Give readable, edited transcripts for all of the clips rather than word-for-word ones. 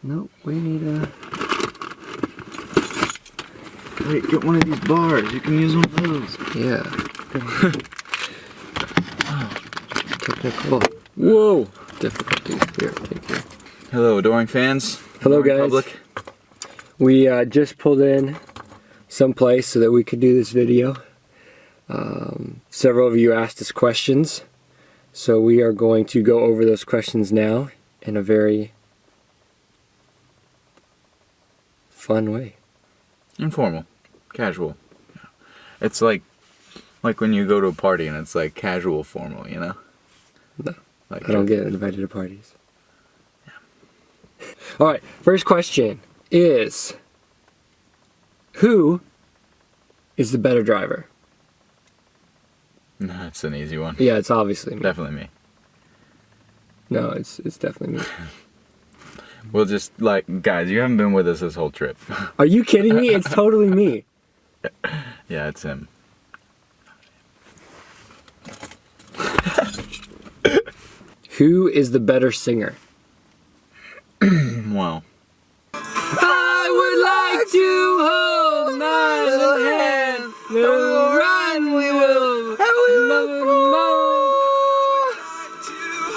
Nope, we need a... Wait, get one of these bars. You can use one of those. Yeah. Technical. Whoa! Difficulties. Here, take care. Hello, Adoring fans. Hello, Adoring guys. Public. We just pulled in someplace so that we could do this video. Several of you asked us questions, so we are going to go over those questions now in a very fun way. Informal. Casual. It's like when you go to a party and it's like casual formal, you know? No, Like I don't get invited to parties. Yeah. Alright, first question is, who is the better driver? That's an easy one. Yeah, it's obviously me. Definitely me. No, it's definitely me. We'll just, guys, you haven't been with us this whole trip. Are you kidding me? It's totally me. Yeah, it's him. Who is the better singer? Well. I would like to hold my little hand. We'll run, we will.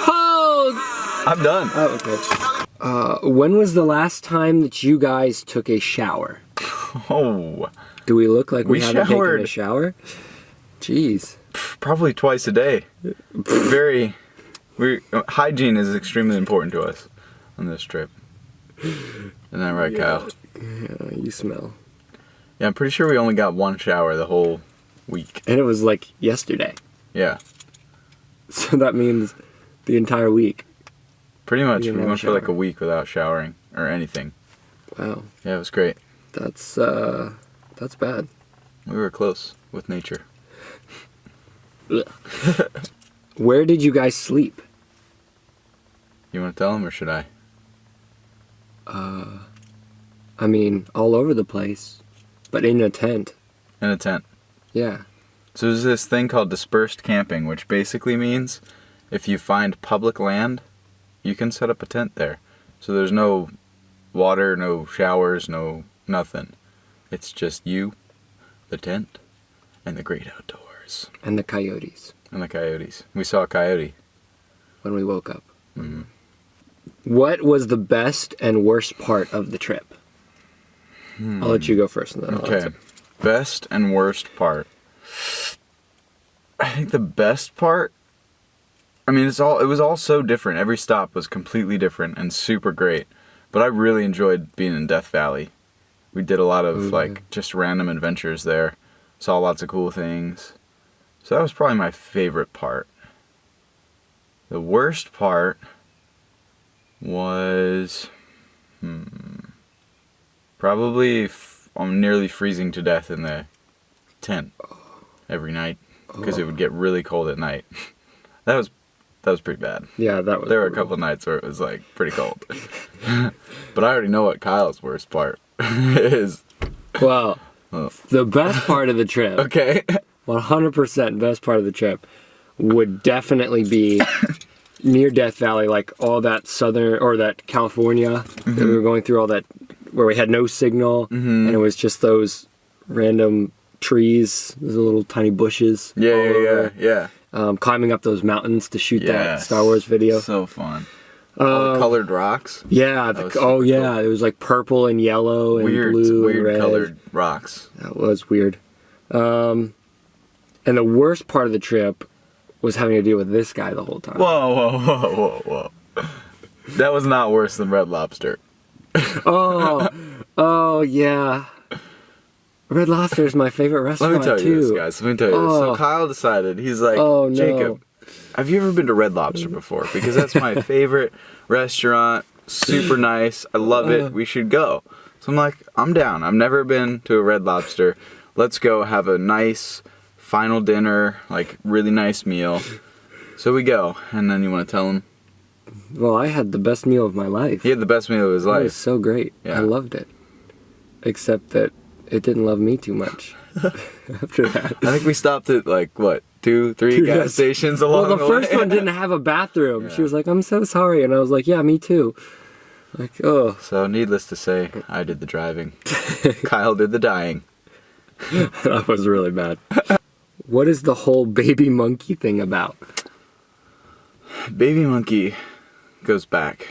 Hold. I'm done. Oh, okay. When was the last time that you guys took a shower? Oh. Do we look like we haven't taken showered. a shower? Jeez. Probably twice a day. Hygiene is extremely important to us on this trip. Isn't that right, Kyle? Yeah, you smell. Yeah, I'm pretty sure we only got one shower the whole week. And it was like yesterday. Yeah. So that means the entire week. Pretty much. You We didn't went have a for like a shower. week without showering or anything. Wow. Yeah, it was great. That's bad. We were close with nature. Where did you guys sleep? You want to tell them or should I? I mean, all over the place, but in a tent. In a tent. Yeah. So there's this thing called dispersed camping, which basically means if you find public land, you can set up a tent there. So there's no water, no showers, no nothing. It's just you, the tent, and the great outdoors. And the coyotes And the coyotes. We saw a coyote. when we woke up. Mhm. What was the best and worst part of the trip? I'll let you go first and then I'll Okay. answer. Best and worst part. I think the best part, I mean, it was all so different. Every stop was completely different and super great. But I really enjoyed being in Death Valley. We did a lot of just random adventures there. Saw lots of cool things. So that was probably my favorite part. The worst part was probably I'm nearly freezing to death in the tent every night because it would get really cold at night. That was pretty bad. Yeah, that was There were a brutal. couple nights where it was like pretty cold. But I already know what Kyle's worst part is. Well, Oh. the best part of the trip, Okay. 100% best part of the trip, would definitely be near Death Valley, like all that southern, or that California that we were going through, all that, where we had no signal, and it was just those random trees, those little tiny bushes. all over. Yeah. Climbing up those mountains to shoot that Yes. Star Wars video. So fun. All the colored rocks. Yeah, That was super yeah, it was like purple and yellow and blue and red. Colored rocks. That was weird. And the worst part of the trip was having to deal with this guy the whole time. Whoa. That was not worse than Red Lobster. Oh yeah. Red Lobster is my favorite Let restaurant me tell too. you this, guys. Let me tell you this. So Kyle decided, he's like, Oh, no. Jacob, have you ever been to Red Lobster before? Because that's my favorite restaurant. Super nice. I love it. We should go. So I'm like, I'm down. I've never been to a Red Lobster. Let's go have a nice final dinner, like really nice meal. So we go. And then you want to tell him? Well, I had the best meal of my life. He had the best meal of his It was life. so great. Yeah. I loved it. Except that it didn't love me too much after that. I think we stopped at like, what, 2, 3 gas Yes. stations along Well, the first way. one didn't have a bathroom. Yeah. She was like, I'm so sorry. And I was like, yeah, me too. Like, oh, So, needless to say, I did the driving. Kyle did the dying. that was really bad. What is the whole baby monkey thing about? Baby monkey goes back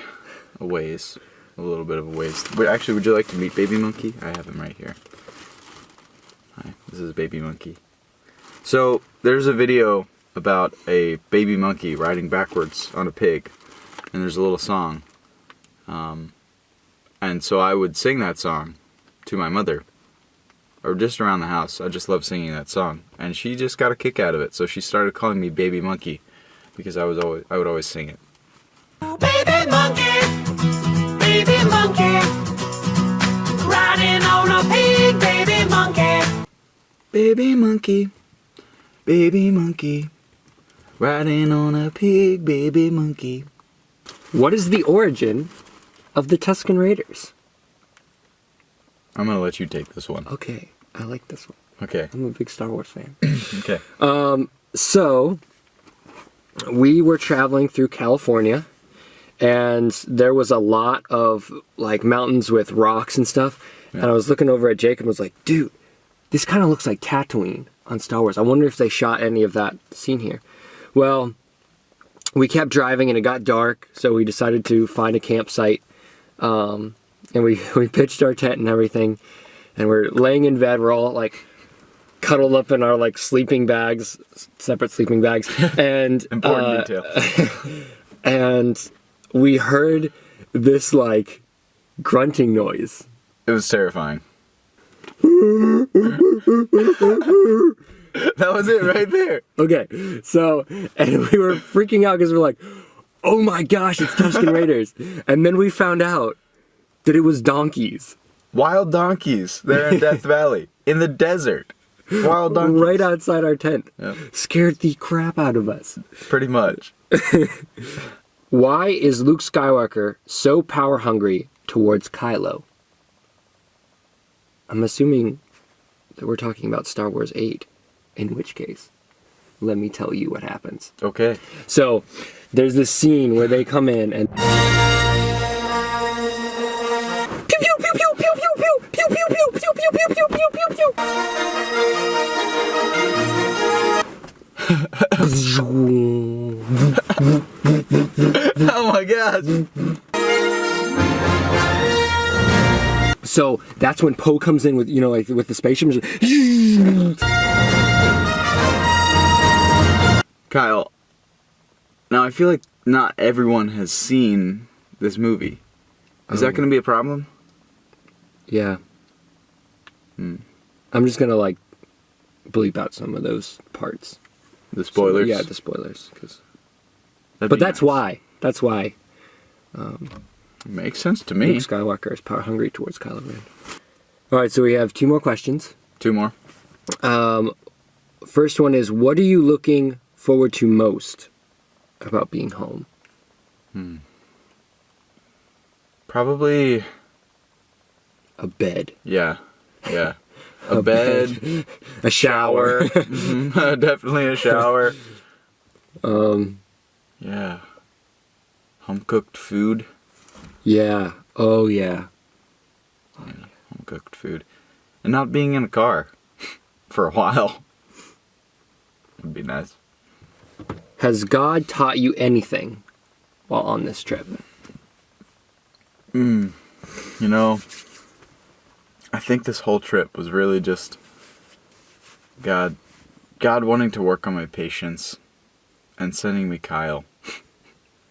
a ways. A little bit of a ways. Wait, actually, would you like to meet baby monkey? I have him right here. Hi, this is baby monkey. So, there's a video about a baby monkey riding backwards on a pig. And there's a little song. And so I would sing that song to my mother. Or just around the house. I just love singing that song. And she just got a kick out of it. So she started calling me baby monkey. Because I would always sing it. Baby monkey, riding on a pig, baby monkey. Baby monkey, baby monkey, riding on a pig, baby monkey. What is the origin of the Tusken Raiders? I'm gonna let you take this one. Okay, I like this one. Okay. I'm a big Star Wars fan. Okay. So, we were traveling through California, and there was a lot of like mountains with rocks and stuff. Yeah. And I was looking over at Jake and was like, dude, this kind of looks like Tatooine on Star Wars. I wonder if they shot any of that scene here. Well, we kept driving and it got dark, so we decided to find a campsite. And we pitched our tent and everything, and we're laying in bed. We're all like cuddled up in our like sleeping bags, separate sleeping bags, and Important detail. and we heard this like grunting noise. It was terrifying. That was it right there. Okay, so, and we were freaking out because we're like, oh my gosh, it's Tusken Raiders. And then we found out that it was donkeys. Wild donkeys. They're in Death Valley. In the desert. Wild donkeys. Right outside our tent. Yep. Scared the crap out of us. Pretty much. Why is Luke Skywalker so power hungry towards Kylo? I'm assuming that we're talking about Star Wars 8, in which case, let me tell you what happens. Okay. So, there's this scene where they come in and pew pew pew pew pew pew pew pew pew pew pew pew pew pew pew pew. Oh my gosh. So that's when Poe comes in with, you know, like with the spaceship. Kyle, now I feel like not everyone has seen this movie. Is that going to be a problem? Yeah. I'm just gonna like bleep out some of those parts. The spoilers? Yeah, the spoilers. That'd But be that's nice. why. That's why Makes sense to me. Luke Skywalker is power hungry towards Kylo Ren. All right, so we have 2 more questions. 2 more. First one is, what are you looking forward to most about being home? Probably, A bed. yeah. A bed, A shower. definitely a shower. Yeah. Home cooked food. Yeah. Oh, yeah. Home cooked food. And not being in a car for a while. Would be nice. Has God taught you anything while on this trip? You know, I think this whole trip was really just God wanting to work on my patience and sending me Kyle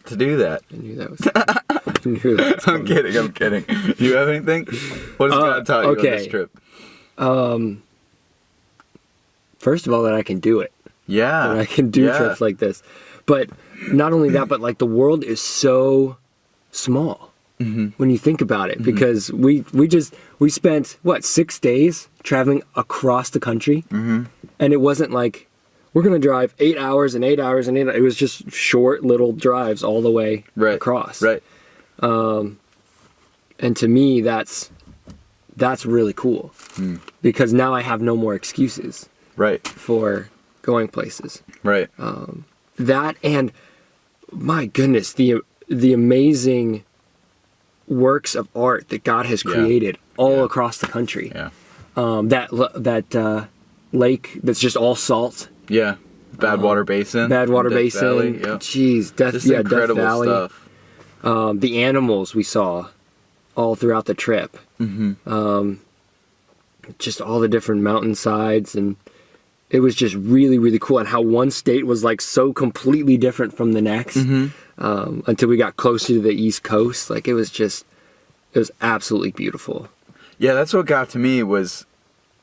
to do that. I knew that was I knew that was I'm kidding. You have anything? What has God taught you on this okay. trip? First of all, that I can do it. Yeah. And I can do trips like this. But not only that, but like the world is so small when you think about it. Because we spent, 6 days traveling across the country? And it wasn't like, we're going to drive 8 hours and 8 hours and 8 hours. It was just short little drives all the way across. Right. And to me, that's really cool. Because now I have no more excuses Right. for going places. Right. That, and my goodness, the amazing works of art that God has Yeah. created all Yeah. across the country. Yeah. That lake that's just all salt. Yeah. Badwater Basin. Badwater Death Basin. Valley, yep. Jeez, Just Death incredible Valley. stuff. The animals we saw all throughout the trip. Just all the different mountainsides, and it was just really, really cool. And how one state was like so completely different from the next until we got closer to the East Coast. Like it was absolutely beautiful. Yeah, that's what got to me was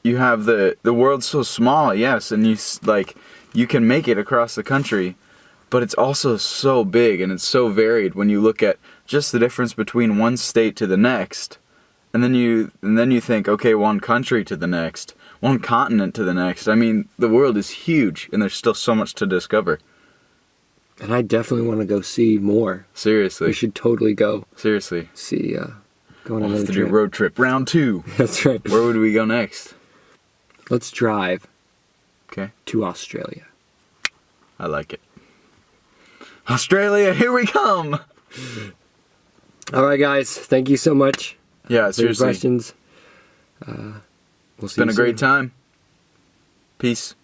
you have the world's so small, yes, and you can make it across the country, but it's also so big and it's so varied when you look at just the difference between one state to the next. And then you think, okay, one country to the next, one continent to the next. I mean, the world is huge and there's still so much to discover. And I definitely want to go see more. Seriously. We should totally go Seriously. see, go on We'll another have to do trip. road trip round 2. That's right. Where would we go next? Let's drive Okay. to Australia. I like it. Australia, here we come! All right, guys. Thank you so much Yeah, for your seriously. questions. We'll see It's been you a great soon. time. Peace.